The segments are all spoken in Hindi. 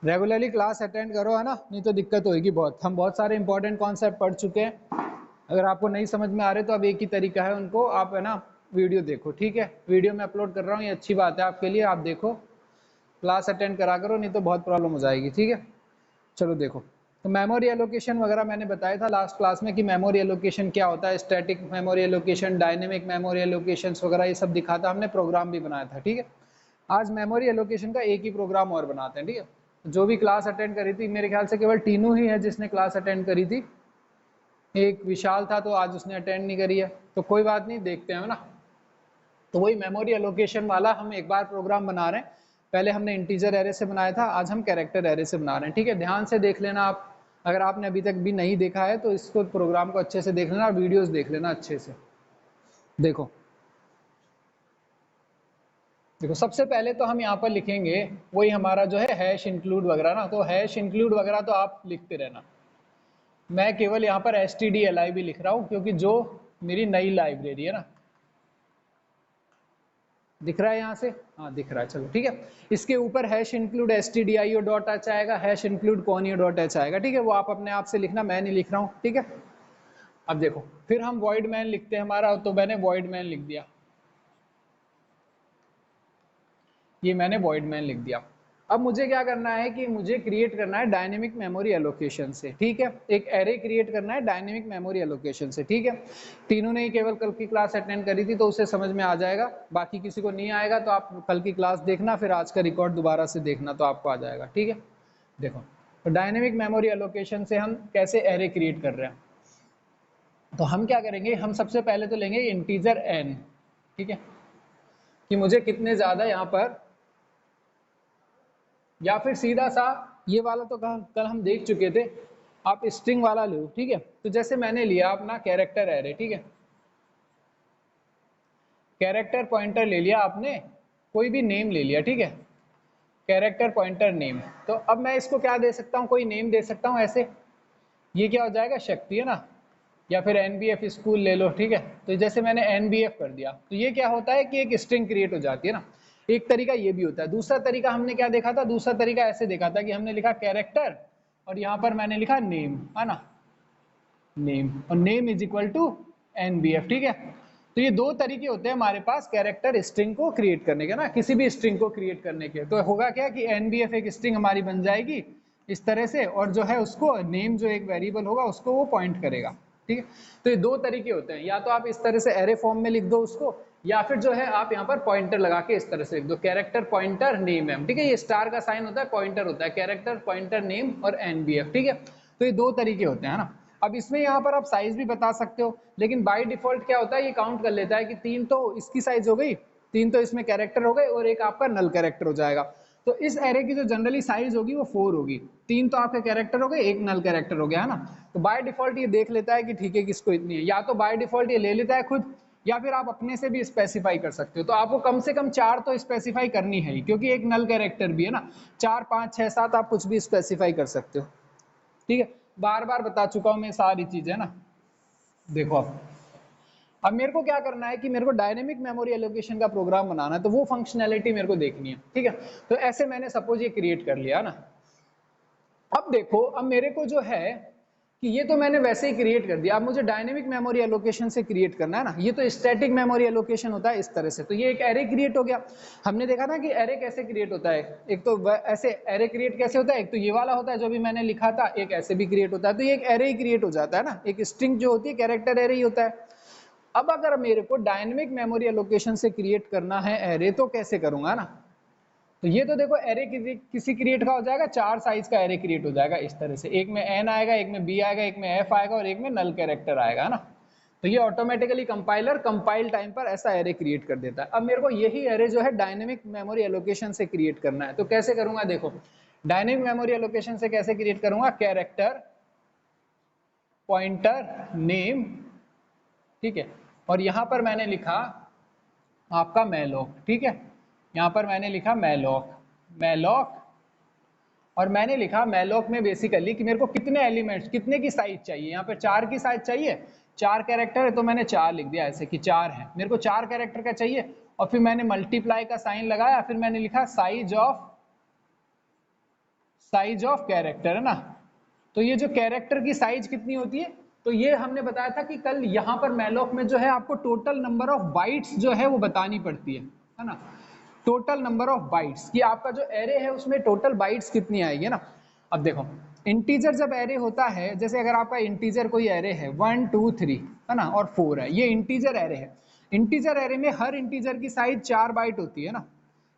रेगुलरली क्लास अटेंड करो, है ना, नहीं तो दिक्कत होगी बहुत। हम बहुत सारे इंपॉर्टेंट कॉन्सेप्ट पढ़ चुके हैं। अगर आपको नहीं समझ में आ रहे तो अब एक ही तरीका है उनको, आप है ना वीडियो देखो, ठीक है। वीडियो में अपलोड कर रहा हूँ, ये अच्छी बात है आपके लिए, आप देखो, क्लास अटेंड करा करो, नहीं तो बहुत प्रॉब्लम हो जाएगी, ठीक है। चलो देखो, तो मेमोरी एलोकेशन वगैरह मैंने बताया था लास्ट क्लास में कि मेमोरी एलोकेशन क्या होता है, static memory allocation, dynamic memory allocation वगैरह ये सब दिखा था हमने, प्रोग्राम भी बनाया था, ठीक है। आज मेमोरी एलोकेशन का एक ही प्रोग्राम और बनाते हैं, ठीक है। जो भी क्लास अटेंड करी थी, मेरे ख्याल से केवल टीनू ही है जिसने क्लास अटेंड करी थी, एक विशाल था तो आज उसने अटेंड नहीं करी है, तो कोई बात नहीं, देखते हैं ना। तो वही मेमोरी एलोकेशन वाला हम एक बार प्रोग्राम बना रहे हैं। पहले हमने इंटीजर एरे से बनाया था, आज हम कैरेक्टर एरे से बना रहे हैं, ठीक है। ध्यान से देख लेना आप, अगर आपने अभी तक भी नहीं देखा है तो इसको प्रोग्राम को अच्छे से देख लेना और वीडियोस देख लेना अच्छे से। देखो देखो, सबसे पहले तो हम यहाँ पर लिखेंगे वही हमारा जो है हैश इंक्लूड वगैरह ना, तो हैश इंक्लूड वगैरह तो आप लिखते रहना। मैं केवल यहाँ पर stdli भी लिख रहा हूँ क्योंकि जो मेरी नई लाइब्रेरी है ना, दिख रहा है यहाँ से, हाँ दिख रहा है, चलो ठीक है। इसके ऊपर hash include stdio dot H आएगा, hash include conio dot H आएगा, ठीक है। वो आप अपने आप से लिखना, मैं नहीं लिख रहा हूँ, ठीक है। अब देखो, फिर हम void main लिखते हैं हमारा, तो मैंने void main लिख दिया, ये मैंने void main लिख दिया। अब मुझे क्या करना है कि मुझे क्रिएट करना है डायनेमिक मेमोरी एलोकेशन से, ठीक है। एक एरे क्रिएट करना है डायनेमिक मेमोरी एलोकेशन से, ठीक है। तीनों ने ही केवल कल की क्लास अटेंड करी थी तो उसे समझ में आ जाएगा, बाकी किसी को नहीं आएगा तो आप कल की क्लास देखना, फिर आज का रिकॉर्ड दोबारा से देखना तो आपको आ जाएगा, ठीक है। देखो, तो डायनेमिक मेमोरी एलोकेशन से हम कैसे एरे क्रिएट कर रहे हैं, तो हम क्या करेंगे, हम सबसे पहले तो लेंगे इंटीजर n, ठीक है, कि मुझे कितने ज्यादा यहाँ पर, या फिर सीधा सा ये वाला तो कल हम देख चुके थे, आप स्ट्रिंग वाला लो, ठीक है। तो जैसे मैंने लिया अपना कैरेक्टर एरे, ठीक है, कैरेक्टर पॉइंटर ले लिया आपने, कोई भी नेम ले लिया, ठीक है, कैरेक्टर पॉइंटर नेम। तो अब मैं इसको क्या दे सकता हूँ, कोई नेम दे सकता हूँ ऐसे, ये क्या हो जाएगा, शक्ति है ना, या फिर NBF स्कूल ले लो, ठीक है। तो जैसे मैंने NBF कर दिया तो ये क्या होता है कि एक स्ट्रिंग क्रिएट हो जाती है ना। एक तरीका ये भी होता है, दूसरा तरीका हमने क्या देखा था, दूसरा तरीका ऐसे देखा था कि हमने लिखा कैरेक्टर और यहाँ पर मैंने लिखा नेम, है ना, नेम, और name is equal to NBF, ठीक है। तो ये दो तरीके होते हैं हमारे पास कैरेक्टर स्ट्रिंग को क्रिएट करने के ना, किसी भी स्ट्रिंग को क्रिएट करने के। तो होगा क्या कि NBF एक स्ट्रिंग हमारी बन जाएगी इस तरह से, और जो है उसको नेम जो एक वेरिएबल होगा उसको वो पॉइंट करेगा, ठीक है। तो ये दो तरीके होते हैं, या तो आप इस तरह से एरे फॉर्म में लिख दो उसको, या फिर जो है आप यहाँ पर पॉइंटर लगा के इस तरह से लिख दो, कैरेक्टर पॉइंटर नेम है, ठीक है। ये स्टार का साइन होता है, पॉइंटर होता है, कैरेक्टर पॉइंटर नेम और NBF, ठीक है। तो ये दो तरीके होते हैं ना। अब इसमें यहाँ पर आप साइज भी बता सकते हो, लेकिन बाय डिफॉल्ट क्या होता है, ये काउंट कर लेता है कि 3 तो इसकी साइज हो गई, 3 तो इसमें कैरेक्टर हो गए और एक आपका नल कैरेक्टर हो जाएगा। तो इस एरे की जो जनरली साइज होगी वो 4 होगी, 3 तो आपके कैरेक्टर हो गए, एक नल कैरेक्टर हो गया, है ना। तो बाय डिफॉल्ट ये देख लेता है कि ठीक है किसको इतनी है, या तो बाय डिफॉल्ट ये ले लेता है खुद, या फिर आप अपने से भी स्पेसिफाई कर सकते हो। तो आपको कम से कम 4 तो स्पेसिफाई करनी है ही, क्योंकि एक नल कैरेक्टर भी है ना, 4 5 6 7 आप कुछ भी स्पेसिफाई कर सकते हो, ठीक है। बार बार बता चुका हूं मैं सारी चीजें ना। देखो अब मेरे को क्या करना है कि मेरे को डायनेमिक मेमोरी एलोकेशन का प्रोग्राम बनाना है, तो वो फंक्शनैलिटी मेरे को देखनी है, ठीक है। तो ऐसे मैंने सपोज ये क्रिएट कर लिया ना। अब देखो, अब मेरे को जो है कि ये तो मैंने वैसे ही क्रिएट कर दिया, अब मुझे डायनेमिक मेमोरी एलोकेशन से क्रिएट करना है ना। ये तो स्टैटिक मेमोरी एलोकेशन होता है इस तरह से, तो ये एक एरे क्रिएट हो गया। हमने देखा ना कि एरे कैसे क्रिएट होता है, एक तो ऐसे एरे क्रिएट कैसे होता है, एक तो ये वाला होता है जो भी मैंने लिखा था, एक ऐसे भी क्रिएट होता है। तो ये एक एरे ही क्रिएट हो जाता है ना, एक स्ट्रिंग जो होती है कैरेक्टर एरे ही होता है। अब अगर मेरे को डायनेमिक मेमोरी एलोकेशन से क्रिएट करना है एरे, तो कैसे करूंगा ना। तो ये तो देखो एरे किसी क्रिएट का हो जाएगा, 4 साइज का एरे क्रिएट हो जाएगा इस तरह से, एक में n आएगा, एक में b आएगा, एक में f आएगा और एक में नल कैरेक्टर आएगा ना। तो ये ऑटोमेटिकली कंपाइलर कंपाइल टाइम पर ऐसा एरे क्रिएट कर देता है। अब मेरे को यही एरे जो है डायनेमिक मेमोरी एलोकेशन से क्रिएट करना है, तो कैसे करूंगा, देखो डायनेमिक मेमोरी एलोकेशन से कैसे क्रिएट करूंगा, कैरेक्टर पॉइंटर नेम, ठीक है, और यहां पर मैंने लिखा आपका मैलोक, ठीक है, यहां पर मैंने लिखा मैलोक, मैलोक, और मैंने लिखा मैलोक में बेसिकली कि मेरे को कितने एलिमेंट्स, कितने की साइज चाहिए, यहाँ पे 4 की साइज चाहिए, 4 कैरेक्टर है तो मैंने 4 लिख दिया ऐसे कि 4 है, मेरे को 4 कैरेक्टर का चाहिए। और फिर मैंने मल्टीप्लाई का साइन लगाया, फिर मैंने लिखा साइज ऑफ कैरेक्टर है ना। तो ये जो कैरेक्टर की साइज कितनी होती है, तो ये हमने बताया था कि कल यहाँ पर मैलॉक में जो है आपको टोटल नंबर ऑफ बाइट्स जो है वो बतानी पड़ती है ना। टोटल नंबर ऑफ बाइट्स कि आपका जो एरे है उसमें टोटल बाइट्स कितनी आएगी ना। अब देखो इंटीजर जब एरे होता है, जैसे अगर आपका इंटीजर कोई एरे है 1 2 3 है ना और 4 है, ये इंटीजर एरे है। इंटीजर एरे में हर इंटीजर की साइज 4 बाइट होती है ना,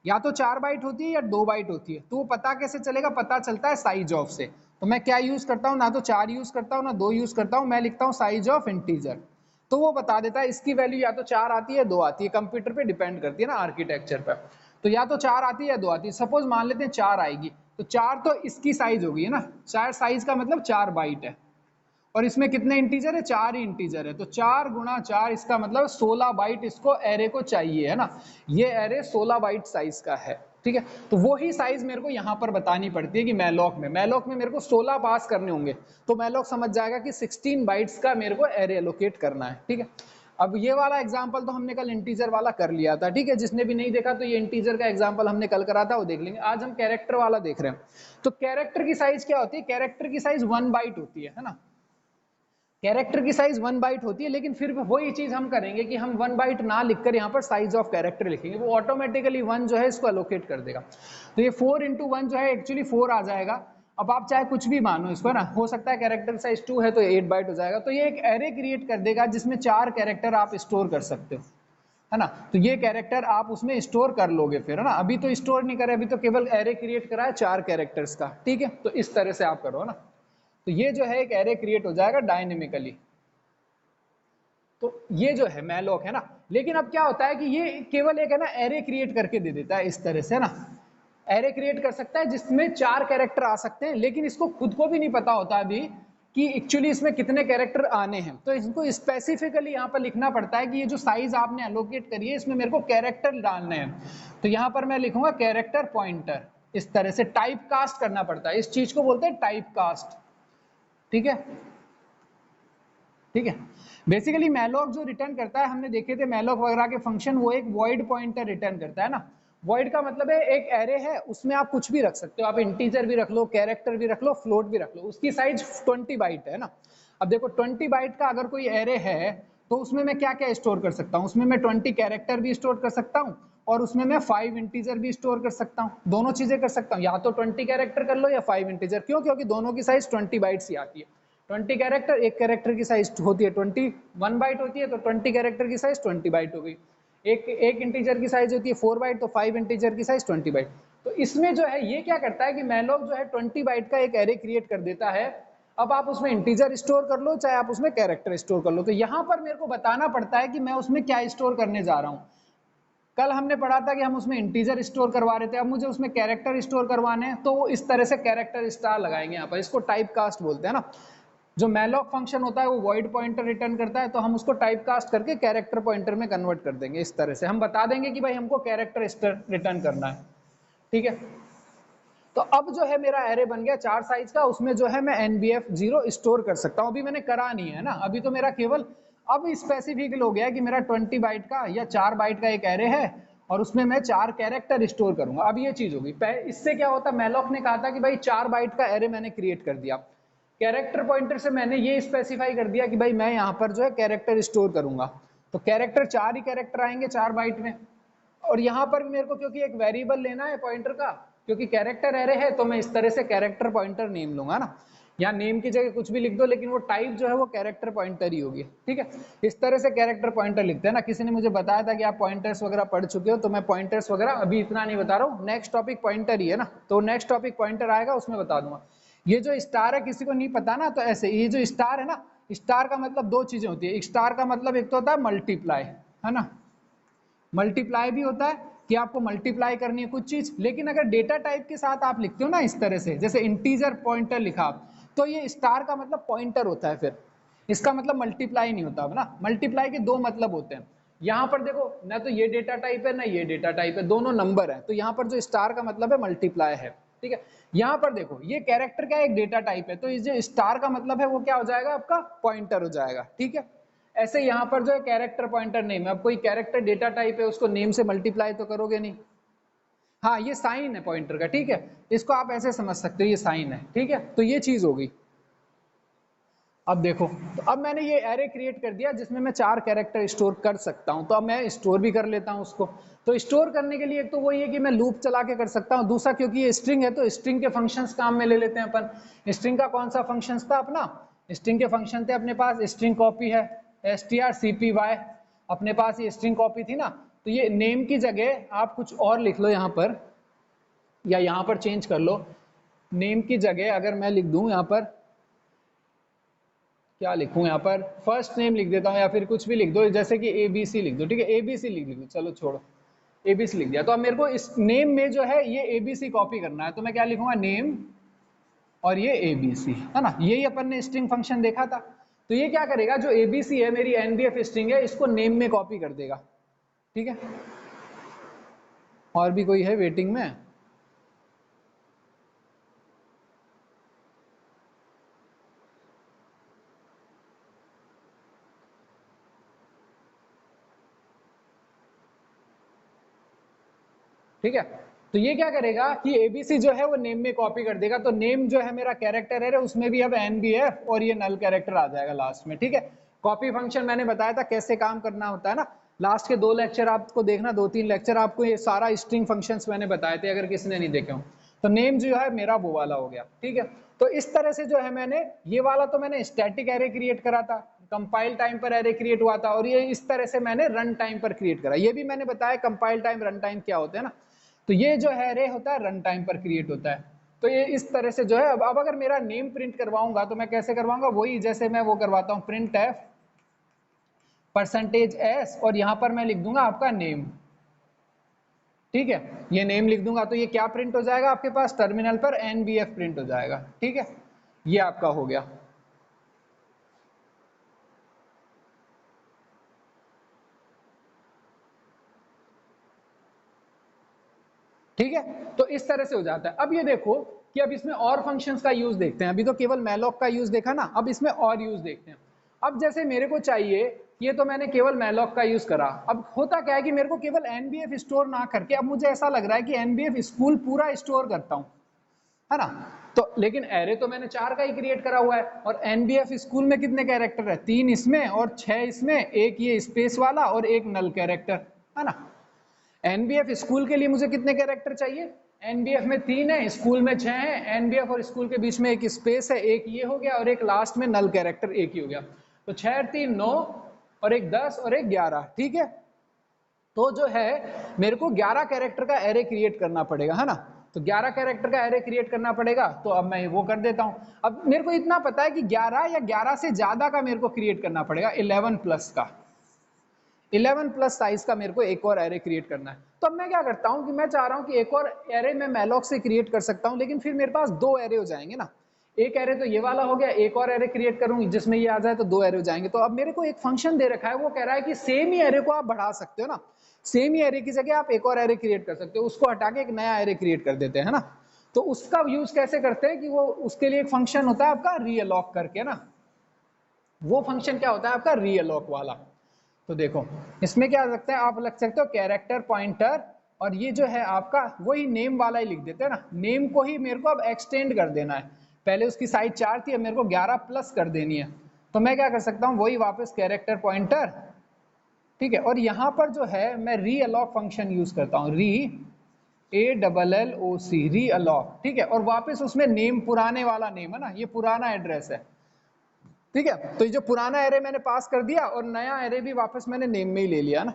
या तो 4 बाइट होती है या 2 बाइट होती है। तो वो पता कैसे चलेगा, पता चलता है साइज ऑफ से। तो मैं क्या यूज करता हूँ, ना तो 4 यूज करता हूँ ना 2 यूज करता हूँ, मैं लिखता हूँ साइज ऑफ इंटीजर। तो वो बता देता है इसकी वैल्यू या तो 4 आती है 2 आती है, कंप्यूटर पे डिपेंड करती है ना आर्किटेक्चर पर। तो या तो 4 आती है या 2 आती है। सपोज मान लेते हैं 4 आएगी, तो 4 तो इसकी साइज होगी है ना, 4 साइज का मतलब 4 बाइट है। और इसमें कितने इंटीजर है, 4 ही इंटीजर है। तो 4 गुणा 4 इसका मतलब 16 बाइट इसको एरे को चाहिए है ना। ये एरे 16 बाइट साइज का है, ठीक है। तो वो ही साइज मेरे को यहाँ पर बतानी पड़ती है कि मैलॉक में मेरे को 16 पास करने होंगे। तो मैलॉक समझ जाएगा कि 16 बाइट्स का मेरे को एरे एलोकेट करना है, ठीक है। अब ये वाला एग्जांपल तो हमने कल इंटीजर वाला कर लिया था, ठीक है। जिसने भी नहीं देखा तो ये इंटीजर का एग्जांपल हमने कल करा था, वो देख लेंगे। आज हम कैरेक्टर वाला देख रहे हैं। तो कैरेक्टर की साइज क्या होती है, कैरेक्टर की साइज 1 बाइट होती है ना। कैरेक्टर की साइज 1 बाइट होती है, लेकिन फिर वही चीज हम करेंगे कि हम 1 बाइट ना लिखकर यहाँ पर साइज ऑफ कैरेक्टर लिखेंगे, वो ऑटोमेटिकली 1 जो है इसको एलोकेट कर देगा। तो ये 4 इंटू 1 जो है एक्चुअली 4 आ जाएगा। अब आप चाहे कुछ भी मानो इसको ना, हो सकता है कैरेक्टर साइज 2 है तो 8 बाइट हो जाएगा। तो ये एक एरे क्रिएट कर देगा जिसमें 4 कैरेक्टर आप स्टोर कर सकते हो है ना। तो ये कैरेक्टर आप उसमें स्टोर कर लोगे फिर है ना। अभी तो स्टोर नहीं करे, अभी तो केवल एरे क्रिएट करा है 4 कैरेक्टर्स का, ठीक है। तो इस तरह से आप करो ना। तो ये जो है एक एरे क्रिएट हो जाएगा डायनेमिकली। तो ये जो है मैलॉक है ना। लेकिन अब क्या होता है कि ये केवल एक है ना एरे क्रिएट करके दे देता है इस तरह से ना। एरे क्रिएट कर सकता है जिसमें 4 कैरेक्टर आ सकते हैं, लेकिन इसको खुद को भी नहीं पता होता अभी कि एक्चुअली इसमें कितने कैरेक्टर आने हैं। तो इसको स्पेसिफिकली यहाँ पर लिखना पड़ता है कि ये जो साइज आपने एलोकेट करी है इसमें मेरे को कैरेक्टर डालने हैं। तो यहाँ पर मैं लिखूंगा कैरेक्टर पॉइंटर। इस तरह से टाइप कास्ट करना पड़ता है, इस चीज को बोलते हैं टाइप कास्ट, ठीक है। ठीक है। बेसिकली मैलॉक जो रिटर्न करता है, हमने देखे थे मैलॉक वगैरह के फंक्शन, वो एक वॉइड पॉइंटर रिटर्न करता है ना। वॉइड का मतलब है एक एरे है, उसमें आप कुछ भी रख सकते हो, आप इंटीजर भी रख लो, कैरेक्टर भी रख लो, फ्लोट भी रख लो। उसकी साइज 20 बाइट है ना। अब देखो 20 बाइट का अगर कोई एरे है तो उसमें मैं क्या क्या स्टोर कर सकता हूँ, उसमें मैं 20 कैरेक्टर भी स्टोर कर सकता हूँ और उसमें मैं 5 इंटीजर भी स्टोर कर सकता हूँ। दोनों चीजें कर सकता हूँ, या तो 20 कैरेक्टर कर लो या 5 इंटीजर। क्यों, क्योंकि दोनों की साइज 20 बाइट्स ही आती है। 20 कैरेक्टर, एक कैरेक्टर की साइज होती है 21 बाइट होती है, तो 20 कैरेक्टर की साइज 20 बाइट हो गई। एक इंटीजर की साइज होती है 4 बाइट, तो 5 इंटीजर की साइज 20 बाइट। तो इसमें जो है ये क्या करता है कि मैलॉक जो है 20 बाइट का एक एरे क्रिएट कर देता है। अब आप उसमें इंटीजर स्टोर कर लो चाहे आप उसमें कैरेक्टर स्टोर कर लो। तो यहां पर मेरे को बताना पड़ता है कि मैं उसमें क्या स्टोर करने जा रहा हूं। कल हमने पढ़ा था कि हम उसमें इंटीजर स्टोर करवा रहे थे, अब मुझे उसमें कैरेक्टर स्टोर करवाने हैं, तो वो इस तरह से कैरेक्टर स्टार लगाएंगे यहाँ पर। इसको टाइप कास्ट बोलते हैं ना। जो मैलॉक फंक्शन होता है वो वॉइड पॉइंटर रिटर्न करता है, तो हम उसको टाइप कास्ट करके कैरेक्टर पॉइंटर में कन्वर्ट कर देंगे। इस तरह से हम बता देंगे कि भाई हमको कैरेक्टर रिटर्न करना है, ठीक है। तो अब जो है मेरा एरे बन गया 4 साइज का, उसमें जो है मैं NBF0 स्टोर कर सकता हूं। अभी मैंने करा नहीं है ना, अभी तो मेरा केवल अब स्पेसिफिक हो गया कि मेरा 20 बाइट का या 4 बाइट का एक एरे है और उसमें मैं 4 कैरेक्टर स्टोर करूंगा। अब ये चीज होगी। इससे क्या होता, मैलॉक ने कहा था कि भाई 4 बाइट का एरे मैंने क्रिएट कर दिया। कैरेक्टर पॉइंटर से मैंने ये स्पेसिफाई कर दिया कि भाई मैं यहाँ पर जो है कैरेक्टर स्टोर करूंगा। तो कैरेक्टर 4 ही कैरेक्टर आएंगे 4 बाइट में। और यहाँ पर भी मेरे को क्योंकि एक वेरिएबल लेना है पॉइंटर का, क्योंकि कैरेक्टर एरे है, तो मैं इस तरह से कैरेक्टर पॉइंटर नेम लूंगा ना। यहाँ नेम की जगह कुछ भी लिख दो, लेकिन वो टाइप जो है वो कैरेक्टर पॉइंटर ही होगी, ठीक है। इस तरह से कैरेक्टर पॉइंटर लिखते हैं ना। किसी ने मुझे बताया था कि आप पॉइंटर्स वगैरह पढ़ चुके हो, तो मैं पॉइंटर्स वगैरह अभी इतना नहीं बता रहा हूँ। नेक्स्ट टॉपिक पॉइंटर ही है ना, तो नेक्स्ट टॉपिक पॉइंटर आएगा उसमें बता दूंगा। ये जो स्टार है किसी को नहीं पता ना, तो ऐसे ये जो स्टार है ना, स्टार का मतलब 2 चीजें होती है। स्टार का मतलब एक तो होता है मल्टीप्लाई, है ना। मल्टीप्लाई भी होता है कि आपको मल्टीप्लाई करनी है कुछ चीज, लेकिन अगर डेटा टाइप के साथ आप लिखते हो ना इस तरह से, जैसे इंटीजर पॉइंटर लिखा, तो ये स्टार का मतलब पॉइंटर होता है। फिर इसका मतलब मल्टीप्लाई नहीं होता ना। मल्टीप्लाई के 2 मतलब होते हैं। यहां पर देखो ना, तो ये डेटा टाइप है ना ये डेटा टाइप है, दोनों नंबर है। तो यहाँ पर जो स्टार का मतलब है मल्टीप्लाई है, ठीक है। यहाँ पर देखो ये कैरेक्टर क्या है, एक डेटा टाइप है, तो ये जो स्टार का मतलब है वो क्या हो जाएगा, आपका पॉइंटर हो जाएगा, ठीक है। ऐसे यहाँ पर जो है कैरेक्टर पॉइंटर नेम है। अब कोई कैरेक्टर डेटा टाइप है, उसको नेम से मल्टीप्लाई तो करोगे नहीं, हाँ ये साइन है पॉइंटर का, ठीक है, इसको आप ऐसे समझ सकते हो, ये साइन है, ठीक है। तो ये चीज हो गई। अब देखो, तो अब मैंने ये एरे क्रिएट कर दिया जिसमें मैं 4 कैरेक्टर स्टोर कर सकता हूं, तो अब मैं स्टोर भी कर लेता हूं उसको। तो स्टोर करने के लिए एक तो वही है कि मैं लूप चला के कर सकता हूं, दूसरा क्योंकि ये स्ट्रिंग है तो स्ट्रिंग के फंक्शंस काम में ले लेते हैं अपन। स्ट्रिंग का कौन सा फंक्शंस था अपना, स्ट्रिंग के फंक्शन थे अपने पास, स्ट्रिंग कॉपी है strcpy, अपने पास ये स्ट्रिंग कॉपी थी ना। तो ये नेम की जगह आप कुछ और लिख लो यहाँ पर, या यहाँ पर चेंज कर लो। नेम की जगह अगर मैं लिख दूं यहाँ पर, क्या लिखूं यहाँ पर, फर्स्ट नेम लिख देता हूँ, या फिर कुछ भी लिख दो, जैसे कि ABC लिख दो, ठीक है, ABC लिख दो, चलो छोड़ो, ABC लिख दिया। तो अब मेरे को इस नेम में जो है ये ABC कॉपी करना है, तो मैं क्या लिखूंगा, नेम और ये ABC, है ना, यही अपन ने स्ट्रिंग फंक्शन देखा था। तो ये क्या करेगा, जो ABC है मेरी NBF स्ट्रिंग है, इसको नेम में कॉपी कर देगा, ठीक है। और भी कोई है वेटिंग में? ठीक है, तो ये क्या करेगा कि ABC जो है वो नेम में कॉपी कर देगा। तो नेम जो है मेरा कैरेक्टर है, उसमें भी अब NBF और ये नल कैरेक्टर आ जाएगा लास्ट में, ठीक है। कॉपी फंक्शन मैंने बताया था कैसे काम करना होता है ना, लास्ट के 2 लेक्चर आपको देखना, 2-3 लेक्चर आपको ये सारा स्ट्रिंग फंक्शंस मैंने बताए थे, अगर किसी ने नहीं देखे हो। तो नेम जो है मेरा वो वाला हो गया, ठीक है। तो इस तरह से जो है मैंने ये वाला तो मैंने स्टैटिक एरे क्रिएट करा था, कंपाइल टाइम पर एरे क्रिएट हुआ था, और ये इस तरह से मैंने रन टाइम पर क्रिएट करा। ये भी मैंने बताया कंपाइल टाइम रन टाइम क्या होता है ना। तो ये जो है एरे होता है रन टाइम पर क्रिएट होता है। तो ये इस तरह से जो है, अब अगर मेरा नेम प्रिंट करवाऊंगा तो मैं कैसे करवाऊंगा, वही जैसे मैं वो करवाता हूँ, प्रिंट एफ %s, और यहां पर मैं लिख दूंगा आपका नेम, ठीक है। ये नेम लिख दूंगा तो ये क्या प्रिंट हो जाएगा आपके पास, टर्मिनल पर NBF प्रिंट हो जाएगा, ठीक है। ये आपका हो गया, ठीक है। तो इस तरह से हो जाता है। अब ये देखो कि अब इसमें और फंक्शंस का यूज देखते हैं, अभी तो केवल मैलॉक का यूज देखा ना, अब इसमें और यूज देखते हैं। अब जैसे मेरे को चाहिए, ये तो मैंने केवल मैलॉक का यूज करा, अब होता क्या है कि मेरे को केवल NBF स्टोर ना करके, अब मुझे ऐसा लग रहा है कि NBF स्कूल पूरा स्टोर करता हूं, है ना। तो लेकिन एरे तो मैंने 4 का ही क्रिएट करा हुआ है, और NBF स्कूल में कितने कैरेक्टर है, 3 इसमें और 6 इसमें, एक ये स्पेस वाला और एक नल कैरेक्टर, है ना। NBF स्कूल के लिए मुझे कितने कैरेक्टर चाहिए, NBF में 3 है, स्कूल में 6 है, NBF और स्कूल के बीच में एक स्पेस है, एक ये हो गया, और एक लास्ट में नल कैरेक्टर एक ही हो गया। तो 6 3 9 और एक 10 और एक 11, ठीक है। तो जो है मेरे को 11 कैरेक्टर का एरे क्रिएट करना पड़ेगा, है ना। तो 11 कैरेक्टर का एरे क्रिएट करना पड़ेगा, तो अब मैं वो कर देता हूं। अब मेरे को इतना पता है कि 11 या 11 से ज्यादा का मेरे को क्रिएट करना पड़ेगा, 11 प्लस का, 11 प्लस साइज का मेरे को एक और एरे क्रिएट करना है। तो अब मैं क्या करता हूं कि मैं चाह रहा हूं कि एक और एरे मैं मैलॉक से क्रिएट कर सकता हूं, लेकिन फिर मेरे पास 2 एरे हो जाएंगे ना। एक एरे तो ये वाला हो गया, एक और एरे क्रिएट करूंगी जिसमें ये आ जाए तो 2 एरे हो जाएंगे। तो अब मेरे को एक फंक्शन दे रखा है, वो कह रहा है कि सेम ही एरे को आप बढ़ा सकते हो ना, सेम ही एरे की जगह आप एक और एरे क्रिएट कर सकते हो, उसको हटा के एक नया एरे क्रिएट कर देते हैं, है ना। तो उसका यूज कैसे करते हैं कि वो उसके लिए एक फंक्शन होता है आपका रीअलॉक करके ना। वो फंक्शन क्या होता है आपका, रीअलॉक वाला। तो देखो इसमें क्या रखते हैं आप, लग सकते हो कैरेक्टर पॉइंटर, और ये जो है आपका वही नेम वाला ही लिख देते हैं ना, नेम को ही मेरे को अब एक्सटेंड कर देना है। पहले उसकी साइज 4 थी, अब मेरे को 11 प्लस कर देनी है। तो मैं क्या कर सकता हूँ, वही वापस कैरेक्टर पॉइंटर, ठीक है। और यहां पर जो है मैं री अलॉक फंक्शन यूज करता हूँ, री ALLOC, री अलॉक, ठीक है। और वापस उसमें नेम पुराने वाला नेम है ना, ये पुराना एड्रेस है, ठीक है। तो ये जो पुराना एरे मैंने पास कर दिया, और नया एरे भी वापस मैंने नेम में ही ले लिया ना।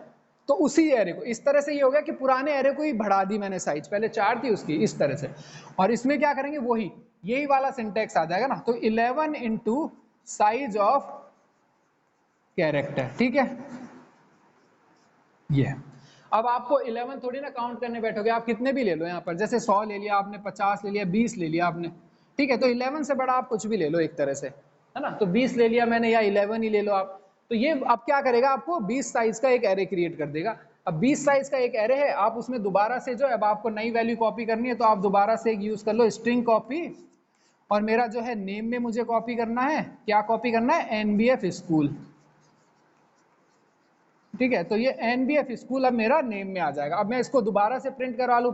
तो उसी एरे को इस तरह से ये हो गया कि पुराने एरे को ही बढ़ा दी मैंने साइज, पहले 4 थी उसकी, इस तरह से। और इसमें क्या करेंगे, वही यही वाला सिंटेक्स आ जाएगा ना। तो 11 इंटू साइज ऑफ कैरेक्टर, ठीक है। ये अब आपको 11 थोड़ी ना काउंट करने बैठोगे, आप कितने भी ले लो यहाँ पर, जैसे 100 ले लिया आपने, 50 ले लिया, 20 ले लिया आपने, ठीक है। तो 11 से बड़ा आप कुछ भी ले लो एक तरह से, है ना। तो 20 ले लिया मैंने, या 11 ही ले लो आप। तो ये अब क्या करेगा, आपको 20 साइज का एक एरे क्रिएट कर देगा। अब 20 साइज का एक एरे है, आप उसमें दोबारा से जो, अब आपको नई वैल्यू कॉपी करनी है तो आप दोबारा से एक यूज कर लो, स्ट्रिंग कॉपी। और मेरा जो है नेम में मुझे कॉपी करना है, क्या कॉपी करना है, NBF स्कूल, ठीक है, तो ये NBF स्कूल अब मेरा नेम में आ जाएगा। अब मैं इसको दोबारा से प्रिंट करा लूं,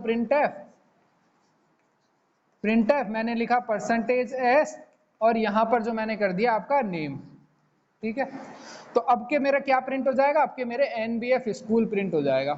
प्रिंट एफ मैंने लिखा %s और यहां पर जो मैंने कर दिया आपका नेम, ठीक है। तो अब के मेरा क्या प्रिंट हो जाएगा, अब के मेरे NBF स्कूल प्रिंट हो जाएगा,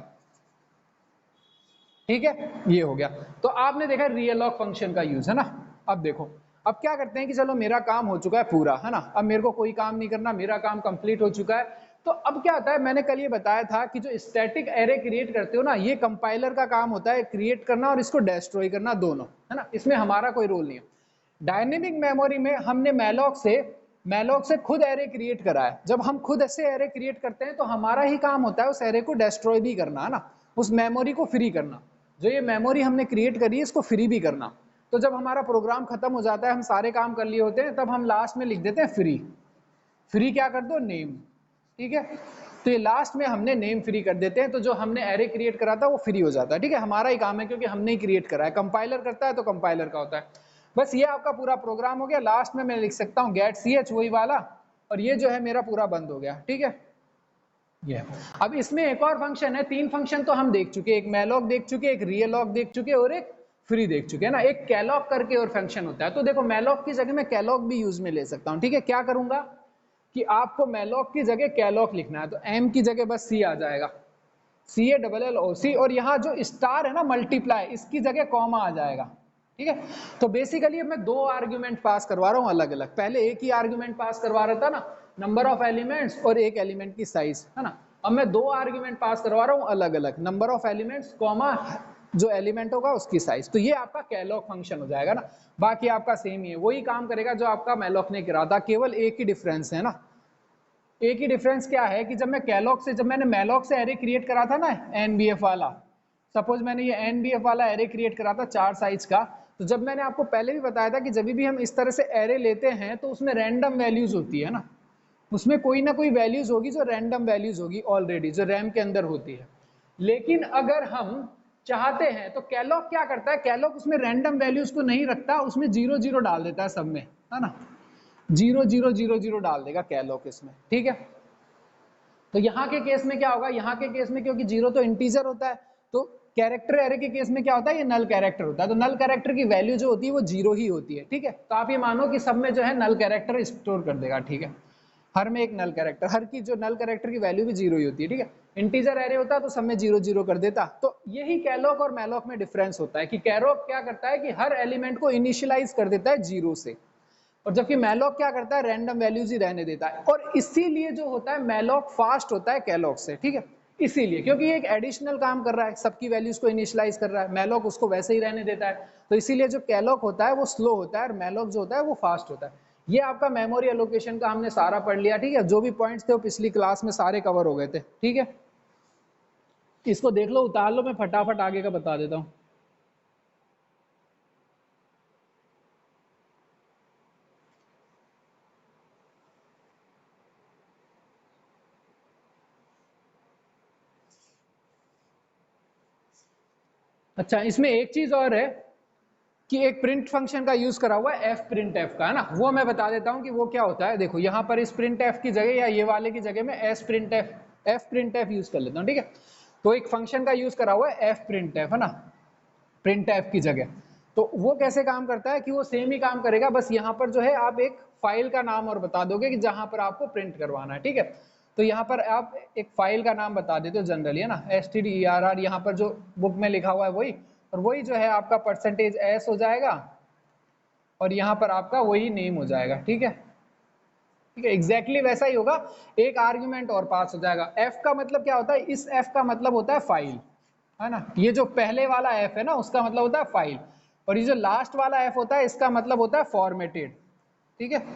ठीक है, ये हो गया। तो आपने देखा रियलॉग फंक्शन का यूज है ना। अब देखो, अब क्या करते हैं कि चलो मेरा काम हो चुका है पूरा, है ना, अब मेरे को कोई काम नहीं करना, मेरा काम कंप्लीट हो चुका है। तो अब क्या होता है, मैंने कल ये बताया था कि जो स्टैटिक एरे क्रिएट करते हो ना, ये कंपाइलर का काम होता है क्रिएट करना और इसको डिस्ट्रॉय करना, दोनों, है ना, इसमें हमारा कोई रोल नहीं है। डायनेमिक मेमोरी में हमने मैलॉक से खुद एरे क्रिएट करा है। जब हम खुद ऐसे एरे क्रिएट करते हैं तो हमारा ही काम होता है उस एरे को डिस्ट्रॉय भी करना, है ना, उस मेमोरी को फ्री करना। जो ये मेमोरी हमने क्रिएट करी है इसको फ्री भी करना। तो जब हमारा प्रोग्राम खत्म हो जाता है, हम सारे काम कर लिए होते हैं, तब हम लास्ट में लिख देते हैं फ्री क्या कर दो, नेम, ठीक है। तो ये लास्ट में हमने नेम फ्री कर देते हैं, तो जो हमने एरे क्रिएट करा था वो फ्री हो जाता है, ठीक है, हमारा ही काम है क्योंकि हमने ही क्रिएट करा है। कंपाइलर करता है तो कंपाइलर का होता है। बस ये आपका पूरा प्रोग्राम हो गया। लास्ट में मैं लिख सकता हूँ गेट ch वही वाला, और ये जो है मेरा पूरा बंद हो गया, ठीक है। ये अब इसमें एक और फंक्शन है, 3 फंक्शन तो हम देख चुके, एक मैलॉक देख चुके, एक रियलॉग देख चुके और एक फ्री देख चुके, है ना। एक कैलॉग करके और फंक्शन होता है। तो देखो मैलॉक की जगह मैं कैलॉग भी यूज में ले सकता हूँ, ठीक है। क्या करूंगा कि आपको मैलॉक की जगह कैलॉग लिखना है, तो m की जगह बस c आ जाएगा, CALLOC, और यहाँ जो स्टार है ना मल्टीप्लाई, इसकी जगह कॉमा आ जाएगा, ठीक है। तो बेसिकली अब मैं 2 आर्ग्यूमेंट पास करवा रहा हूँ अलग अलग। पहले एक ही आर्ग्यूमेंट पास करवा रहा था ना, नंबर ऑफ एलिमेंट्स और एक एलिमेंट की साइज, है ना। अब मैं 2 आर्ग्यूमेंट पास करवा रहा हूँ अलग अलग, नंबर ऑफ एलिमेंट्स कॉमा जो एलिमेंट होगा उसकी साइज। तो ये आपका कैलॉग फंक्शन हो जाएगा ना। बाकी आपका सेम ही है, वही काम करेगा जो आपका मैलॉक ने करा था, केवल एक ही डिफरेंस है ना। एक ही डिफरेंस क्या है कि जब मैंने मैलॉक से एरे क्रिएट करा था ना NBF वाला, सपोज मैंने ये NBF वाला एरे क्रिएट करा था 4 साइज का, तो जब मैंने आपको पहले भी बताया था कि जब भी हम इस तरह से एरे लेते हैं तो उसमें रैंडम वैल्यूज होती है ना, उसमें कोई ना कोई वैल्यूज होगी जो रैंडम वैल्यूज होगी ऑलरेडी, जो रैम के अंदर होती है। लेकिन अगर हम चाहते हैं तो कैलॉग क्या करता है, कैलॉग उसमें रैंडम वैल्यूज को नहीं रखता, उसमें 0 0 डाल देता है सब में, है ना, 0 0 0 0 डाल देगा कैलॉग इसमें, ठीक है। तो यहाँ के केस में क्या होगा, यहाँ के केस में क्योंकि 0 तो इंटीजर होता है, तो कैरेक्टर एरे के केस में क्या होता है, ये नल कैरेक्टर होता है। तो नल कैरेक्टर की वैल्यू जो होती है वो 0 ही होती है, ठीक है। तो आप ये मानो कि सब में जो है नल कैरेक्टर स्टोर कर देगा, ठीक है। हर में एक नल कैरेक्टर, हर की जो नल कैरेक्टर की वैल्यू भी 0 ही होती है, ठीक है। इंटीजर एरे होता है तो सब में 0 0 कर देता। तो यही कैलॉग और मैलॉक में डिफरेंस होता है कि कैलॉग क्या करता है कि हर एलिमेंट को इनिशियलाइज कर देता है 0 से, और जबकि मैलॉक क्या करता है, रैंडम वैल्यूज ही रहने देता है। और इसीलिए जो होता है मैलॉक फास्ट होता है कैलॉग से, ठीक है। इसीलिए क्योंकि ये एक एडिशनल काम कर रहा है, सबकी वैल्यूज को इनिशियलाइज कर रहा है, मैलॉक उसको वैसे ही रहने देता है। तो इसीलिए जो कैलॉग होता है वो स्लो होता है और मैलॉक जो होता है वो फास्ट होता है। ये आपका मेमोरी एलोकेशन का हमने सारा पढ़ लिया, ठीक है। जो भी पॉइंट्स थे वो पिछली क्लास में सारे कवर हो गए थे, ठीक है। इसको देख लो, उतार लो, मैं फटाफट आगे का बता देता हूँ। अच्छा, इसमें एक चीज और है कि एक प्रिंट फंक्शन का यूज करा हुआ है fprintf का, है ना, वो मैं बता देता हूं कि वो क्या होता है। देखो यहाँ पर इस printf की जगह या ये वाले की जगह में fprintf यूज कर लेता हूँ, ठीक है। तो एक फंक्शन का यूज करा हुआ है fprintf, है ना, printf की जगह। तो वो कैसे काम करता है कि वो सेम ही काम करेगा, बस यहाँ पर जो है आप एक फाइल का नाम और बता दोगे कि जहां पर आपको प्रिंट करवाना है, ठीक है। तो यहाँ पर आप एक फाइल का नाम बता देते हो जनरली, है ना, stderr, यहाँ पर जो बुक में लिखा हुआ है वही, और वही जो है आपका %s हो जाएगा, और यहाँ पर आपका वही नेम हो जाएगा, ठीक है। ठीक है, एग्जैक्टली वैसा ही होगा। एक आर्ग्यूमेंट और पास हो जाएगा। f का मतलब क्या होता है, इस f का मतलब होता है फाइल, है ना। ये जो पहले वाला f है ना उसका मतलब होता है फाइल, और ये जो लास्ट वाला f होता है इसका मतलब होता है फॉर्मेटेड, ठीक है।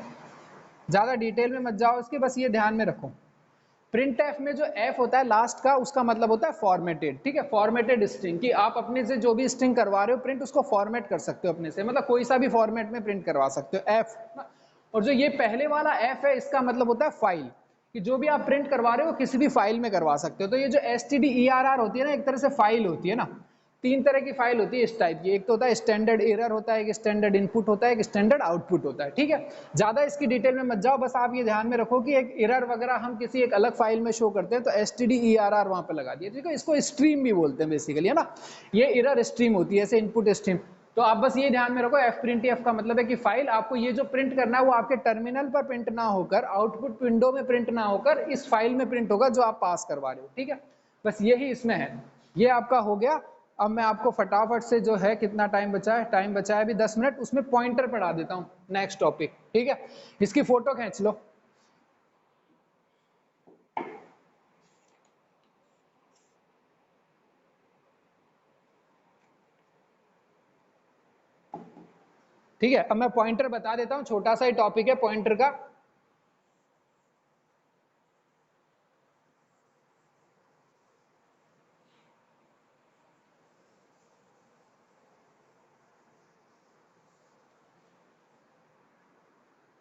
ज्यादा डिटेल में मत जाओ इसके, बस ये ध्यान में रखो। printf में जो f होता है लास्ट का, उसका मतलब होता है फॉर्मेटेड, ठीक है। फॉर्मेटेड स्ट्रिंग, कि आप अपने से जो भी स्ट्रिंग करवा रहे हो प्रिंट, उसको फॉर्मेट कर सकते हो अपने से, मतलब कोई सा भी फॉर्मेट में प्रिंट करवा सकते हो, f। और जो ये पहले वाला f है इसका मतलब होता है फाइल, कि जो भी आप प्रिंट करवा रहे हो किसी भी फाइल में करवा सकते हो। तो ये जो stderr होती है ना, एक तरह से फाइल होती है ना। तीन तरह की फाइल होती है इस टाइप की, एक तो होता है स्टैंडर्ड एरर होता है, एक स्टैंडर्ड इनपुट होता है, एक स्टैंडर्ड आउटपुट होता है, ठीक है। ज्यादा इसकी डिटेल में मत जाओ, बस आप ये ध्यान में रखो कि एक एरर वगैरह हम किसी एक अलग फाइल में शो करते हैं तो stderr वहां पे लगा दिया, ठीक है। इसको स्ट्रीम भी बोलते हैं बेसिकली, है ना, ये एरर स्ट्रीम होती है, ऐसे इनपुट स्ट्रीम। तो आप बस ये ध्यान में रखो fprintf का मतलब है कि फाइल आपको ये जो प्रिंट करना है वो आपके टर्मिनल पर प्रिंट ना होकर, आउटपुट विंडो में प्रिंट ना होकर, इस फाइल में प्रिंट होगा जो आप पास करवा रहे हो, ठीक है। बस यही इसमें है। ये आपका हो गया। अब मैं आपको फटाफट से जो है, कितना टाइम बचा है, टाइम बचा है अभी 10 मिनट, उसमें पॉइंटर पढ़ा देता हूं नेक्स्ट टॉपिक, ठीक है। इसकी फोटो खींच लो। ठीक है, अब मैं पॉइंटर बता देता हूं, छोटा सा ही टॉपिक है पॉइंटर का।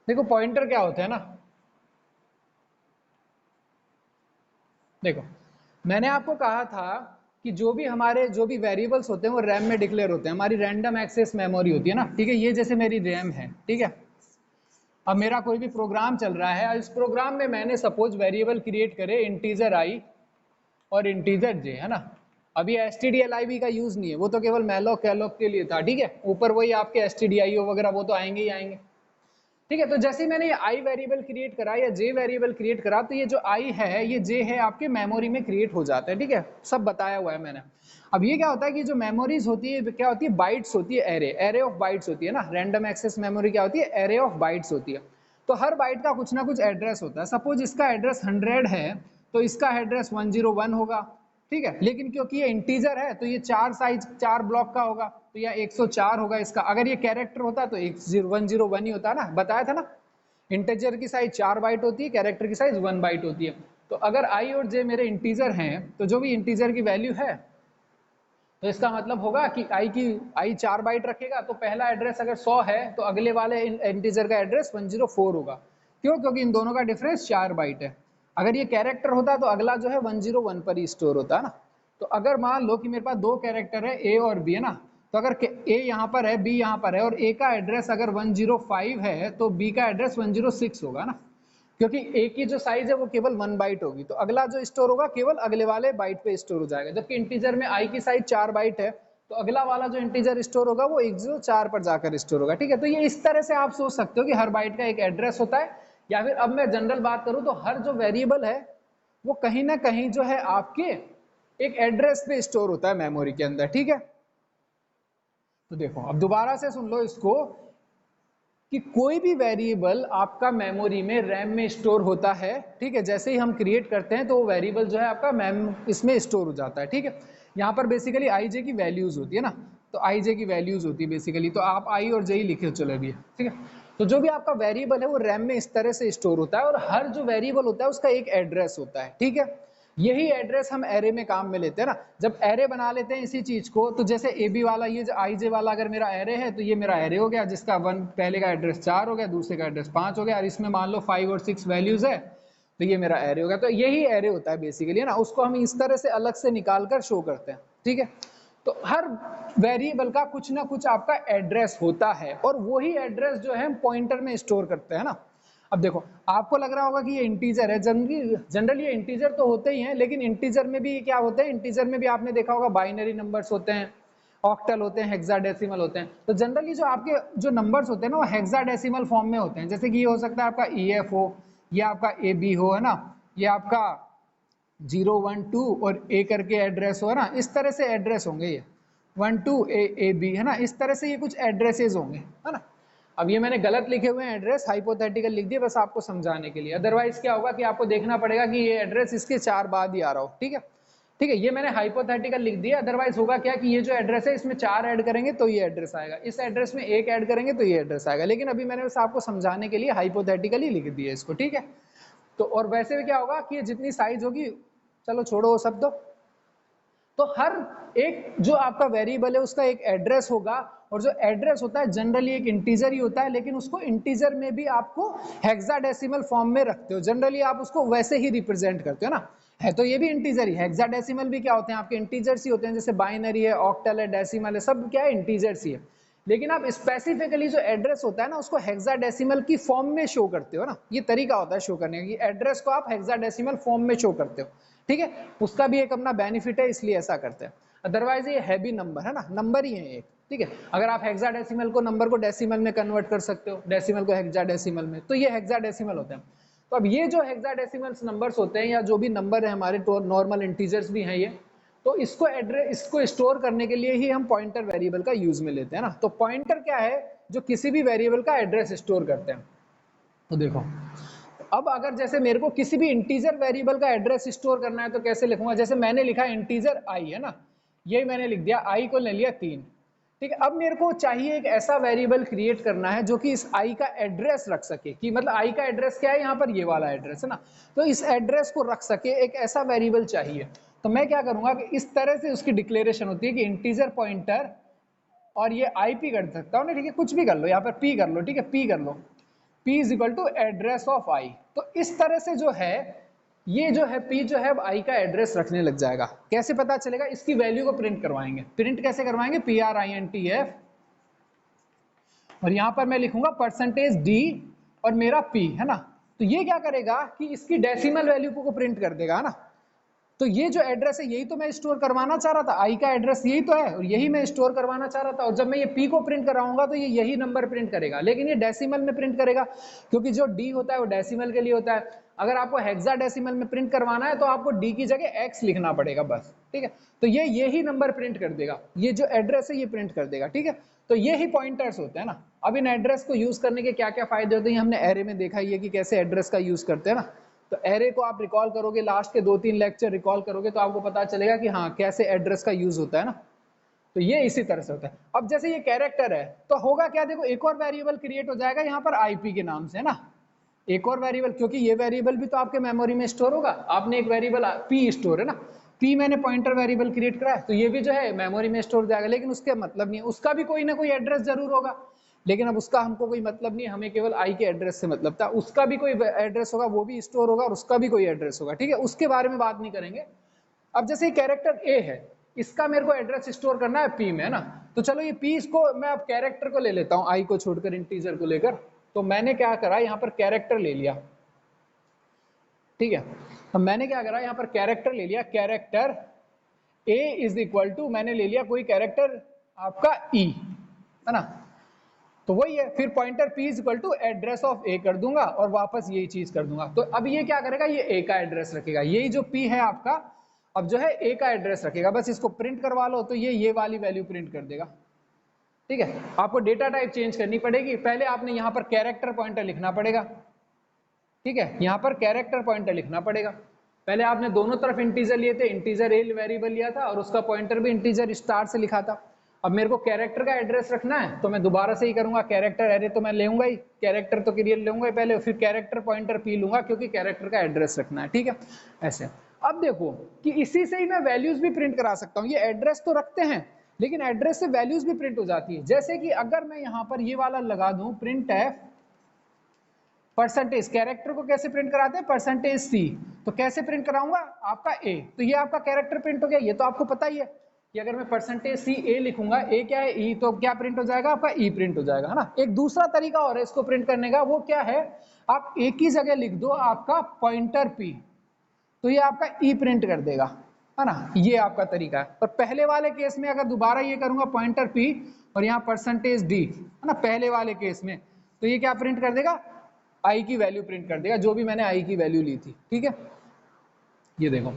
देखो पॉइंटर क्या होता है ना, देखो मैंने आपको कहा था कि जो भी वेरिएबल्स होते हैं वो रैम में डिक्लेयर होते हैं, हमारी रैंडम एक्सेस मेमोरी होती है ना, ठीक है। ये जैसे मेरी रैम है, ठीक है। अब मेरा कोई भी प्रोग्राम चल रहा है, इस प्रोग्राम में मैंने सपोज वेरिएबल क्रिएट करे इंटीजर i और इंटीजर j, है ना। अभी stdlib का यूज नहीं है, वो तो केवल मैलोक कैलोक के लिए था, ठीक है। ऊपर वही आपके stdio वगैरह वो तो आएंगे ही आएंगे, ठीक है। तो जैसे ही मैंने ये i वेरिएबल क्रिएट करा या j वेरिएबल क्रिएट करा, तो ये जो i है ये j है आपके मेमोरी में क्रिएट हो जाता है, ठीक है। सब बताया हुआ है मैंने। अब ये क्या होता है कि जो मेमोरीज होती है क्या होती है, बाइट्स होती है, एरे ऑफ बाइट्स होती है ना। रैंडम एक्सेस मेमोरी क्या होती है, एरे ऑफ बाइट्स होती है। तो हर बाइट का कुछ ना कुछ एड्रेस होता है। सपोज इसका एड्रेस 100 है तो इसका एड्रेस 101 होगा, ठीक है। लेकिन क्योंकि ये इंटीजर है तो ये 4 ब्लॉक का होगा, तो या 104 होगा इसका। अगर ये कैरेक्टर होता तो 101 ही होता ना, बताया था ना। इंटीजर की साइज 4 बाइट होती है, कैरेक्टर की साइज 1 बाइट होती है। तो अगर i और j मेरे इंटीजर हैं तो जो भी इंटीजर की वैल्यू है, तो इसका मतलब होगा कि i 4 बाइट रखेगा, तो पहला एड्रेस अगर 100 है तो अगले वाले इंटीजर का एड्रेस 104 होगा। क्यों? क्योंकि इन दोनों का डिफरेंस 4 बाइट है। अगर ये कैरेक्टर होता तो अगला जो है 101 पर ही स्टोर होता है ना। तो अगर मान लो कि मेरे पास दो कैरेक्टर है a और b, है ना, तो अगर a यहाँ पर है, b यहाँ पर है, और a का एड्रेस अगर 105 है तो b का एड्रेस 106 होगा ना, क्योंकि a की जो साइज है वो केवल 1 बाइट होगी। तो अगला जो स्टोर होगा केवल अगले वाले बाइट पे स्टोर हो जाएगा। जबकि इंटीजर में i की साइज 4 बाइट है तो अगला वाला जो इंटीजर स्टोर होगा वो 104 पर जाकर स्टोर होगा, ठीक है। तो ये इस तरह से आप सोच सकते हो कि हर बाइट का एक एड्रेस होता है। या फिर अब मैं जनरल बात करूं तो हर जो वेरिएबल है वो कहीं ना कहीं जो है आपके एक एड्रेस पे स्टोर होता है मेमोरी के अंदर, ठीक है। तो देखो अब दोबारा से सुन लो इसको कि कोई भी वेरिएबल आपका मेमोरी में रैम में स्टोर होता है, ठीक है। जैसे ही हम क्रिएट करते हैं तो वो वेरिएबल जो है आपका इसमें स्टोर हो जाता है, ठीक है। यहाँ पर बेसिकली आई जे की वैल्यूज होती है ना, तो आई जे की वैल्यूज होती है बेसिकली, तो आप आई और जे ही लिखे चलो अभी, ठीक है। तो जो भी आपका वेरिएबल है वो रैम में इस तरह से स्टोर होता है, और हर जो वेरिएबल होता है उसका एक एड्रेस होता है, ठीक है। यही एड्रेस हम एरे में काम में लेते हैं ना। जब एरे बना लेते हैं इसी चीज को, तो जैसे ए बी वाला ये आई जे वाला अगर मेरा एरे है तो ये मेरा एरे हो गया, जिसका पहले का एड्रेस 4 हो गया, दूसरे का एड्रेस 5 हो गया, और इसमें मान लो 5 और 6 वैल्यूज है, तो ये मेरा एरे हो गया। तो यही एरे होता है बेसिकली, है ना। उसको हम इस तरह से अलग से निकाल कर शो करते हैं, ठीक है। तो हर वेरिएबल का कुछ ना कुछ आपका एड्रेस होता है, और वही एड्रेस जो है हम पॉइंटर में स्टोर करते हैं ना। अब देखो आपको लग रहा होगा कि ये इंटीजर है, जनरली ये इंटीजर तो होते ही हैं, लेकिन इंटीजर में भी क्या होते हैं, इंटीजर में भी आपने देखा होगा बाइनरी नंबर्स होते हैं, ऑक्टल होते हैं, हेक्साडेसिमल होते हैं। तो जनरली जो आपके जो नंबर्स होते हैं ना वो हेक्साडेसिमल फॉर्म में होते हैं। जैसे कि ये हो सकता है आपका EF हो, या आपका AB हो, है ना, ये आपका 0 1 2 और A करके एड्रेस हो, है ना। इस तरह से एड्रेस होंगे ये 1 2 AB, है ना। इस तरह से ये कुछ एड्रेसेस होंगे, है ना। अब ये मैंने गलत लिखे हुए हैं एड्रेस, हाइपोथेटिकल लिख दिए बस आपको समझाने के लिए। अदरवाइज क्या होगा कि आपको देखना पड़ेगा कि ये एड्रेस इसके 4 बाद ही आ रहा हो, ठीक है। ठीक है, ये मैंने हाइपोथेटिकल लिख दिया। अदरवाइज होगा क्या कि ये जो एड्रेस है इसमें 4 ऐड करेंगे तो ये एड्रेस आएगा, इस एड्रेस में 1 ऐड करेंगे तो ये एड्रेस आएगा। लेकिन अभी मैंने बस आपको समझाने के लिए हाइपोथेटिकली लिख दिया इसको, ठीक है। तो और वैसे भी क्या होगा कि ये जितनी साइज होगी, चलो छोड़ो वो सब, तो हर एक जो आपका वेरिएबल है उसका एक एड्रेस होगा, और जो एड्रेस होता है जनरली एक इंटीजर ही होता है, लेकिन उसको इंटीजर में भी आपको हेक्साडेसिमल फॉर्म में रखते हो। जनरली आप उसको वैसे ही रिप्रेजेंट करते हो ना। है तो ये भी इंटीजर ही। हेक्साडेसिमल भी क्या होते हैं आपके इंटीजर्स ही होते हैं, जैसे बाइनरी है, ऑक्टल है, डेसिमल है, सब क्या है इंटीजर्स ही है। लेकिन आप स्पेसिफिकली जो एड्रेस होता है ना उसको हेक्साडेसिमल की फॉर्म में शो करते हो ना, ये तरीका होता है शो करने का कि एड्रेस को आप हेक्साडेसिमल फॉर्म में शो करते हो, ठीक है। उसका भी एक अपना बेनिफिट है, इसलिए ऐसा करते हैं। अदरवाइज ये है भी नंबर है ना, नंबर ही है एक, ठीक है। अगर आप हेक्साडेसिमल को नंबर को डेसिमल में कन्वर्ट कर सकते हो, डेसिमल को हेक्साडेसिमल में, तो ये हेक्साडेसिमल होते हैं। तो अब ये जो हेक्साडेसिमल्स नंबर्स होते हैं या जो भी नंबर है हमारे नॉर्मल इंटीजर्स भी हैं ये, तो इसको एड्रेस इसको स्टोर करने के लिए ही हम पॉइंटर वेरिएबल का यूज में लेते हैं ना। तो पॉइंटर क्या है, जो किसी भी वेरिएबल का एड्रेस स्टोर करते हैं। तो देखो अब अगर जैसे मेरे को किसी भी इंटीजर वेरिएबल का एड्रेस स्टोर करना है तो कैसे लिखूंगा, जैसे मैंने लिखा इंटीजर आई है ना, ये मैंने लिख दिया, आई को ले लिया 3, ठीक है। अब मेरे को चाहिए एक ऐसा वेरिएबल क्रिएट करना है जो कि इस आई का एड्रेस रख सके, कि मतलब आई का एड्रेस क्या है, यहाँ पर ये वाला एड्रेस है ना, तो इस एड्रेस को रख सके एक ऐसा वेरिएबल चाहिए। तो मैं क्या करूंगा कि इस तरह से उसकी डिक्लेरेशन होती है कि इंटीजर पॉइंटर, और ये आई पी कर सकता हूँ ना, ठीक है, कुछ भी कर लो, यहाँ पर पी कर लो, ठीक है, पी कर लो, p is equal to address of I. तो इस तरह से जो है ये जो है p जो है अब i का एड्रेस रखने लग जाएगा। कैसे पता चलेगा, इसकी वैल्यू को प्रिंट करवाएंगे। प्रिंट कैसे करवाएंगे, printf, और यहां पर मैं लिखूंगा %d और मेरा p है ना। तो ये क्या करेगा कि इसकी डेसिमल वैल्यू को प्रिंट कर देगा ना। तो ये जो एड्रेस है यही तो मैं स्टोर करवाना चाह रहा था, आई का एड्रेस यही तो है और यही मैं स्टोर करवाना चाह रहा था। और जब मैं ये पी को प्रिंट कराऊंगा तो ये यही नंबर प्रिंट करेगा, लेकिन ये डेसिमल में प्रिंट करेगा, क्योंकि जो डी होता है वो डेसिमल के लिए होता है। अगर आपको हेक्साडेसिमल में प्रिंट करवाना है तो आपको डी की जगह एक्स लिखना पड़ेगा बस, ठीक है। तो ये यही नंबर प्रिंट कर देगा, ये जो एड्रेस है ये प्रिंट कर देगा, ठीक है। तो ये ही पॉइंटर्स होते हैं ना। अब इन एड्रेस को यूज करने के क्या क्या फायदे होते हैं, हमने एरे में देखा ही है कि कैसे एड्रेस का यूज करते हैं ना। तो एरे को आप रिकॉल करोगे, लास्ट के 2-3 लेक्चर रिकॉल करोगे तो आपको पता चलेगा कि हाँ कैसे एड्रेस का यूज होता है ना। तो ये इसी तरह से होता है। अब जैसे ये कैरेक्टर है तो होगा क्या, देखो एक और वेरिएबल क्रिएट हो जाएगा यहाँ पर आईपी के नाम से, है ना, एक और वेरिएबल, क्योंकि ये वेरिएबल भी तो आपके मेमोरी में स्टोर होगा। आपने एक वेरिएबल पी स्टोर है ना, पी मैंने पॉइंटर वेरिएबल क्रिएट करा है, तो ये भी जो है मेमोरी में स्टोर हो जाएगा। लेकिन उसके मतलब नहीं है, उसका भी कोई ना कोई एड्रेस जरूर होगा, लेकिन अब उसका हमको कोई मतलब नहीं, हमें केवल आई के एड्रेस से मतलब था। उसका भी कोई एड्रेस होगा, वो भी स्टोर होगा, और उसका भी कोई एड्रेस होगा, ठीक है, उसके बारे में बात नहीं करेंगे। अब जैसे कैरेक्टर ए है, इसका मेरे को एड्रेस स्टोर करना है पी में, है ना। तो चलो ये पी को मैं अब कैरेक्टर को ले लेता हूँ, आई को छोड़कर, इंटीजर को लेकर। तो मैंने क्या करा, यहाँ पर कैरेक्टर ले लिया, ठीक है। तो मैंने क्या करा, यहाँ पर कैरेक्टर ले लिया, character A is equal to, मैंने ले लिया कोई कैरेक्टर आपका ई, है ना। तो वही है, फिर pointer p is equal to address of a कर दूंगा और वापस यही चीज कर दूंगा। तो अब ये क्या करेगा, ये a का एड्रेस रखेगा, यही जो p है आपका अब जो है a का एड्रेस रखेगा। बस इसको प्रिंट करवा लो तो ये वाली वैल्यू प्रिंट कर देगा, ठीक है। आपको डेटा टाइप चेंज करनी पड़ेगी, पहले आपने यहाँ पर कैरेक्टर पॉइंटर लिखना पड़ेगा, ठीक है, यहाँ पर कैरेक्टर पॉइंटर लिखना पड़ेगा। पहले आपने दोनों तरफ इंटीजर लिए थे, इंटीजर ए वेरिएबल लिया था और उसका पॉइंटर भी इंटीजर स्टार से लिखा था। अब मेरे को कैरेक्टर का एड्रेस रखना है तो मैं दोबारा से ही करूंगा, कैरेक्टर एरे तो मैं लेऊंगा ही, कैरेक्टर तो क्रिएट लूंगा ही पहले, फिर कैरेक्टर पॉइंटर पी लूंगा क्योंकि कैरेक्टर का एड्रेस रखना है, ठीक है, ऐसे। अब देखो कि इसी से ही मैं वैल्यूज भी प्रिंट करा सकता हूँ। ये एड्रेस तो रखते हैं लेकिन एड्रेस से वैल्यूज भी प्रिंट हो जाती है। जैसे कि अगर मैं यहाँ पर ये वाला लगा दूं प्रिंट एफ परसेंटेज, कैरेक्टर को कैसे प्रिंट कराते हैं, परसेंटेज सी, तो कैसे प्रिंट कराऊंगा, आपका ए, तो ये आपका कैरेक्टर प्रिंट हो गया। ये तो आपको पता ही है कि अगर मैं परसेंटेज सी ए लिखूंगा, ए क्या है ई, तो क्या प्रिंट हो जाएगा आपका ई प्रिंट हो जाएगा, है ना। एक दूसरा तरीका और है इसको प्रिंट करने का, वो क्या है, आप एक ही जगह लिख दो आपका पॉइंटर पी, तो ये आपका ई प्रिंट कर देगा, है ना। ये आपका तरीका है। और पहले वाले केस में अगर दोबारा ये करूंगा पॉइंटर पी और यहाँ परसेंटेज डी, है ना, पहले वाले केस में, तो ये क्या प्रिंट कर देगा, आई की वैल्यू प्रिंट कर देगा, जो भी मैंने आई की वैल्यू ली थी, ठीक है। ये देखो,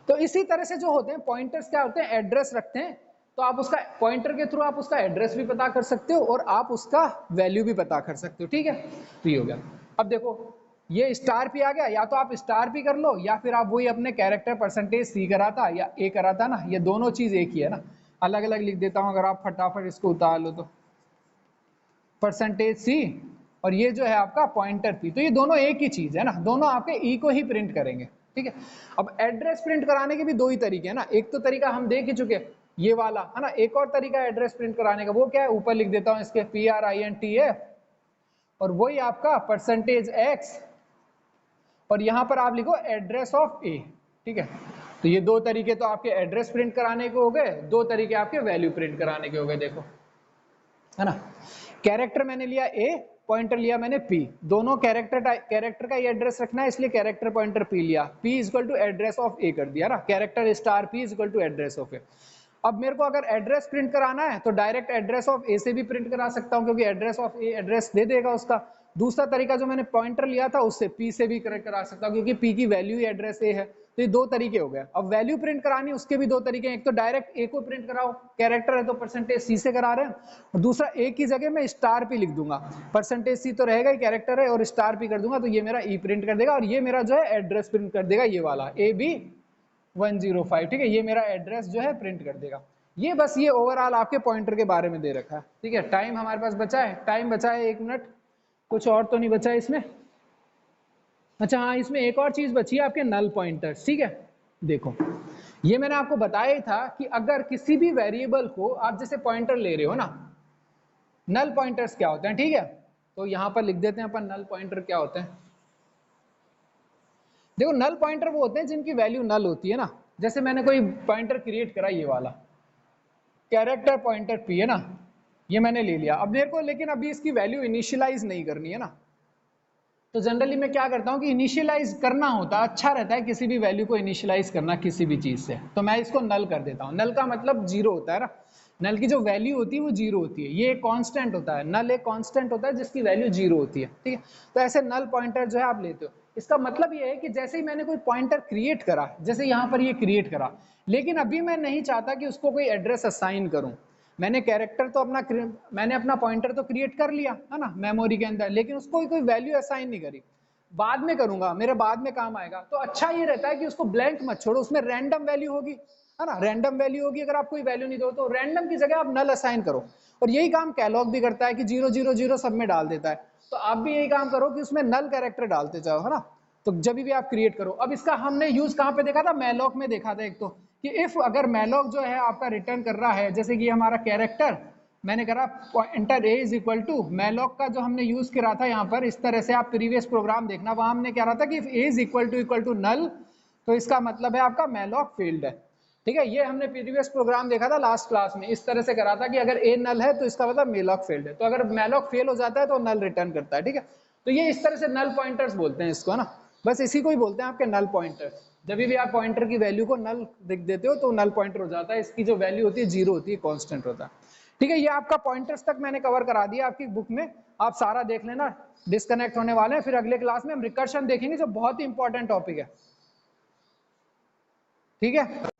तो इसी तरह से जो होते हैं पॉइंटर्स क्या होते हैं, एड्रेस रखते हैं। तो आप उसका पॉइंटर के थ्रू आप उसका एड्रेस भी पता कर सकते हो और आप उसका वैल्यू भी पता कर सकते हो, ठीक है। तो ये हो गया। अब देखो ये स्टार पी आ गया, या तो आप स्टार पी कर लो या फिर आप वही अपने कैरेक्टर परसेंटेज सी कराता या ए कराता ना, ये दोनों चीज एक ही है ना। अलग अलग लिख देता हूं, अगर आप फटाफट इसको उतार लो तो परसेंटेज सी और ये जो है आपका पॉइंटर पी, तो ये दोनों एक ही चीज है ना, दोनों आपके ई को ही प्रिंट करेंगे, ठीक है। अब एड्रेस प्रिंट कराने के भी दो ही तरीके हैं ना, एक तो तरीका हम देख ही चुके ये वाला, है ना। एक और तरीका एड्रेस प्रिंट कराने का, वो क्या है, ऊपर लिख देता हूं इसके PRINTF और वही आपका परसेंटेज एक्स और यहां पर आप लिखो एड्रेस ऑफ ए, ठीक है। तो ये दो तरीके तो आपके एड्रेस प्रिंट कराने के हो गए, दो तरीके आपके वैल्यू प्रिंट कराने के हो गए, देखो है ना। कैरेक्टर मैंने लिया ए, पॉइंटर लिया मैंने पी, दोनों कैरेक्टर का ये एड्रेस रखना है, इसलिए कैरेक्टर पॉइंटर पी लिया, P is equal to address of A कर दिया ना, character star P is equal to address of A. अब मेरे को अगर एड्रेस प्रिंट कराना है तो डायरेक्ट एड्रेस ऑफ ए से भी प्रिंट करा सकता हूं, क्योंकि एड्रेस ऑफ ए एड्रेस दे देगा उसका। दूसरा तरीका जो मैंने पॉइंटर लिया था उससे पी से भी करा सकता हूं, क्योंकि पी की वैल्यू ही एड्रेस ए है। तो ये दो तरीके हो गए। अब वैल्यू प्रिंट करानी उसके भी दो तरीके हैं, एक तो डायरेक्ट ए को प्रिंट कराओ, कैरेक्टर है तो परसेंटेज सी से करा रहे हैं, और दूसरा ए की जगह मैं स्टार पी लिख दूंगा, परसेंटेज सी तो रहेगा ही, कैरेक्टर है और स्टार पी कर दूंगा, तो ये मेरा ई प्रिंट कर देगा, और ये मेरा जो है एड्रेस प्रिंट कर देगा, ये वाला ए बी 105, ठीक है, ये मेरा एड्रेस जो है प्रिंट कर देगा। ये बस ये ओवरऑल आपके पॉइंटर के बारे में दे रखा है, ठीक है। टाइम हमारे पास बचा है, टाइम बचा है 1 मिनट, कुछ और तो नहीं बचा है इसमें। अच्छा हाँ, इसमें एक और चीज बची है आपके नल पॉइंटर्स, ठीक है। देखो ये मैंने आपको बताया था कि अगर किसी भी वेरिएबल को आप जैसे पॉइंटर ले रहे हो ना, नल पॉइंटर्स क्या होते हैं, ठीक है। तो यहां पर लिख देते हैं अपन नल पॉइंटर क्या होते हैं। देखो नल पॉइंटर वो होते हैं जिनकी वैल्यू नल होती है ना, जैसे मैंने कोई पॉइंटर क्रिएट करा, ये वाला कैरेक्टर पॉइंटर पी है ना, ये मैंने ले लिया। अब मेरे को लेकिन अभी इसकी वैल्यू इनिशियलाइज नहीं करनी है ना, तो जनरली मैं क्या करता हूं कि इनिशियलाइज करना होता है, अच्छा रहता है किसी भी वैल्यू को इनिशियलाइज करना किसी भी चीज से, तो मैं इसको नल कर देता हूं। नल का मतलब जीरो होता है ना, नल की जो वैल्यू होती है वो जीरो होती है, ये एक कांस्टेंट होता है, नल एक कांस्टेंट होता है जिसकी वैल्यू जीरो होती है, ठीक है। तो ऐसे नल पॉइंटर जो है आप लेते हो, इसका मतलब ये है कि जैसे ही मैंने कोई पॉइंटर क्रिएट करा, जैसे यहाँ पर ये क्रिएट करा, लेकिन अभी मैं नहीं चाहता कि उसको कोई एड्रेस असाइन करूं, मैंने कैरेक्टर तो मैंने अपना पॉइंटर तो क्रिएट कर लिया है ना मेमोरी के अंदर, लेकिन उसको कोई वैल्यू असाइन नहीं करी, बाद में करूंगा, मेरे बाद में काम आएगा। तो अच्छा ये रहता है कि उसको ब्लैंक मत छोड़ो, उसमें रैंडम वैल्यू होगी, है ना, रैंडम वैल्यू होगी। अगर आप कोई वैल्यू नहीं दो तो रैंडम की जगह आप नल असाइन करो, और यही काम कैलॉग भी करता है कि 000 सब में डाल देता है। तो आप भी यही काम करो कि उसमें नल कैरेक्टर डालते जाओ, है ना। तो जब भी आप क्रिएट करो, अब इसका हमने यूज कहां पे देखा था, मैलॉक में देखा था एक तो, कि इफ अगर मैलॉक जो है आपका रिटर्न कर रहा है, जैसे कि हमारा कैरेक्टर मैंने करा enter A is equal to, malloc का जो हमने यूज करा था यहाँ पर, इस तरह से आप प्रीवियस प्रोग्राम देखना, वहां हमने क्या रहा था कि ए इज इक्वल टू नल, तो इसका मतलब है आपका मैलॉक फेल्ड है, ठीक है। ये हमने प्रीवियस प्रोग्राम देखा था लास्ट क्लास में, इस तरह से करा था कि अगर ए नल है तो इसका मतलब मैलॉक फेल्ड है, तो अगर मैलॉक फेल हो जाता है तो नल रिटर्न करता है, ठीक है। तो ये इस तरह से नल पॉइंटर्स बोलते हैं इसको, है ना, बस इसी को ही बोलते हैं आपके नल पॉइंटर्स। जब भी आप पॉइंटर की वैल्यू को नल लिख देते हो तो नल पॉइंटर हो जाता है, इसकी जो वैल्यू होती है जीरो होती है, कांस्टेंट होता है, ठीक है। ये आपका पॉइंटर्स तक मैंने कवर करा दिया आपकी बुक में, आप सारा देख लेना। डिस्कनेक्ट होने वाले हैं, फिर अगले क्लास में हम रिकर्शन देखेंगे जो बहुत ही इंपॉर्टेंट टॉपिक है, ठीक है।